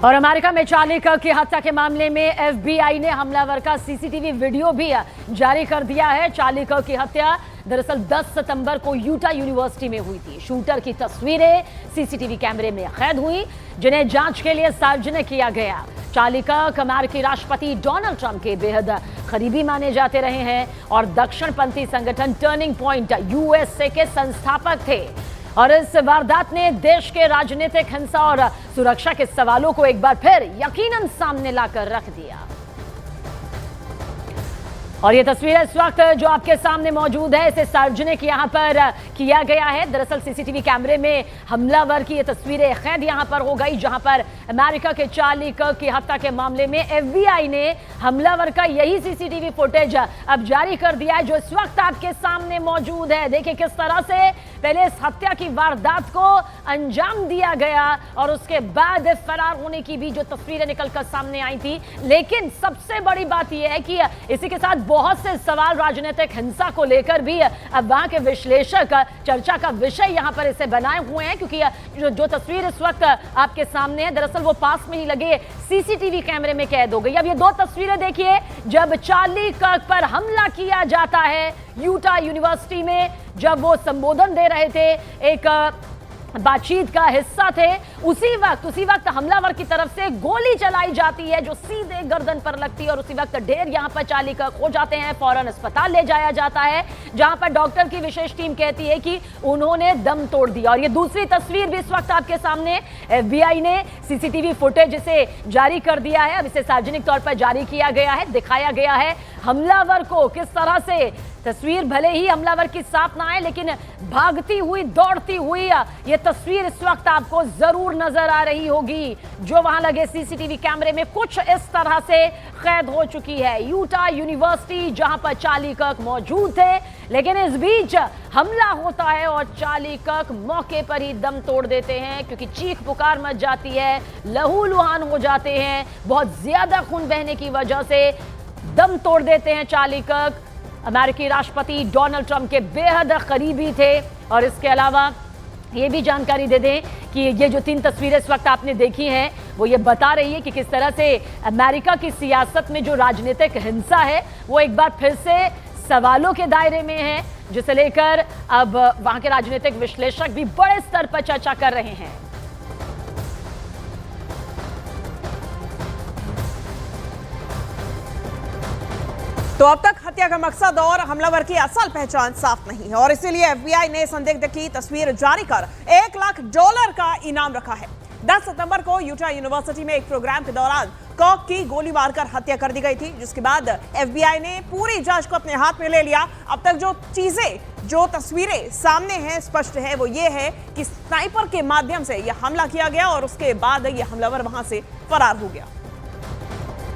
और अमेरिका में चार्ली कर्क की हत्या के मामले में एफबीआई ने हमलावर का सीसीटीवी वीडियो भी जारी कर दिया है। चार्ली कर्क की हत्या दरअसल 10 सितंबर को यूटा यूनिवर्सिटी में हुई थी। शूटर की तस्वीरें सीसीटीवी कैमरे में कैद हुई, जिन्हें जांच के लिए सार्वजनिक किया गया। चार्ली कर्क अमेरिकी राष्ट्रपति डोनाल्ड ट्रंप के बेहद करीबी माने जाते रहे हैं और दक्षिणपंथी संगठन टर्निंग पॉइंट यूएसए के संस्थापक थे। और इस वारदात ने देश के राजनीतिक हिंसा और सुरक्षा के सवालों को एक बार फिर यकीनन सामने लाकर रख दिया। और ये तस्वीर इस वक्त जो आपके सामने मौजूद है, इसे सार्वजनिक यहां पर किया गया है। दरअसल सीसीटीवी कैमरे में हमलावर की ये तस्वीरें कैद यहां पर हो गई, जहां पर अमेरिका के चार्ली कर्क की हत्या के मामले में एफबीआई ने हमलावर का यही सीसीटीवी फुटेज अब जारी कर दिया है, जो इस वक्त आपके सामने मौजूद है। देखिए किस तरह से पहले इस हत्या की वारदात को अंजाम दिया गया और उसके बाद फरार होने की भी जो तस्वीरें निकलकर सामने आई थी। लेकिन सबसे बड़ी बात यह है कि इसी के साथ बहुत से सवाल राजनीतिक हिंसा को लेकर भी अब वहां के विश्लेषक चर्चा का विषय यहां पर इसे बनाए हुए हैं, क्योंकि जो तस्वीर इस वक्त आपके सामने है, दरअसल वो पास में ही लगे सीसीटीवी कैमरे में कैद हो गई। अब ये दो तस्वीरें देखिए, जब चार्ली कर्क पर हमला किया जाता है यूटा यूनिवर्सिटी में, जब वो संबोधन दे रहे थे, एक बातचीत का हिस्सा थे, उसी वक्त हमलावर की तरफ से गोली चलाई जाती है जो सीधे गर्दन पर लगती है और उसी वक्त ढेर यहां पर चार्ली कर्क हो जाते हैं। फौरन अस्पताल ले जाया जाता है, जहां पर डॉक्टर की विशेष टीम कहती है कि उन्होंने दम तोड़ दिया। और ये दूसरी तस्वीर भी इस वक्त आपके सामने, एफबीआई ने सीसीटीवी फुटेज इसे जारी कर दिया है। अब इसे सार्वजनिक तौर पर जारी किया गया है, दिखाया गया है हमलावर को किस तरह से। तस्वीर भले ही हमलावर की साफ ना आए, लेकिन भागती हुई दौड़ती हुई ये तस्वीर इस वक्त आपको जरूर नजर आ रही होगी, जो वहां लगे सीसीटीवी कैमरे में कुछ इस तरह से कैद हो चुकी है। यूटा यूनिवर्सिटी जहां पर चार्ली कर्क मौजूद थे, लेकिन इस बीच हमला होता है और चार्ली कर्क मौके पर ही दम तोड़ देते हैं, क्योंकि चीख पुकार मच जाती है, लहूलुहान हो जाते हैं। बहुत ज्यादा खून बहने की वजह से दम तोड़ देते हैं चार्ली कर्क। अमेरिकी राष्ट्रपति डोनाल्ड ट्रंप के बेहद करीबी थे। और इसके अलावा ये भी जानकारी दे दें कि ये जो 3 तस्वीरें इस वक्त आपने देखी हैं, वो ये बता रही है कि किस तरह से अमेरिका की सियासत में जो राजनीतिक हिंसा है वो एक बार फिर से सवालों के दायरे में है, जिसे लेकर अब वहां के राजनीतिक विश्लेषक भी बड़े स्तर पर चर्चा कर रहे हैं। तो अब तक हत्या का मकसद और हमलावर की असल पहचान साफ नहीं है और इसीलिए एफबीआई ने संदिग्ध की तस्वीर जारी कर $1 लाख का इनाम रखा है। 10 सितंबर को यूटा यूनिवर्सिटी में एक प्रोग्राम के दौरान कर्क की गोली मारकर हत्या कर दी गई थी, जिसके बाद एफबीआई ने पूरी जांच को अपने हाथ में ले लिया। अब तक जो तस्वीरें सामने हैं, स्पष्ट है, वो ये है कि स्नाइपर के माध्यम से यह हमला किया गया और उसके बाद यह हमलावर वहां से फरार हो गया।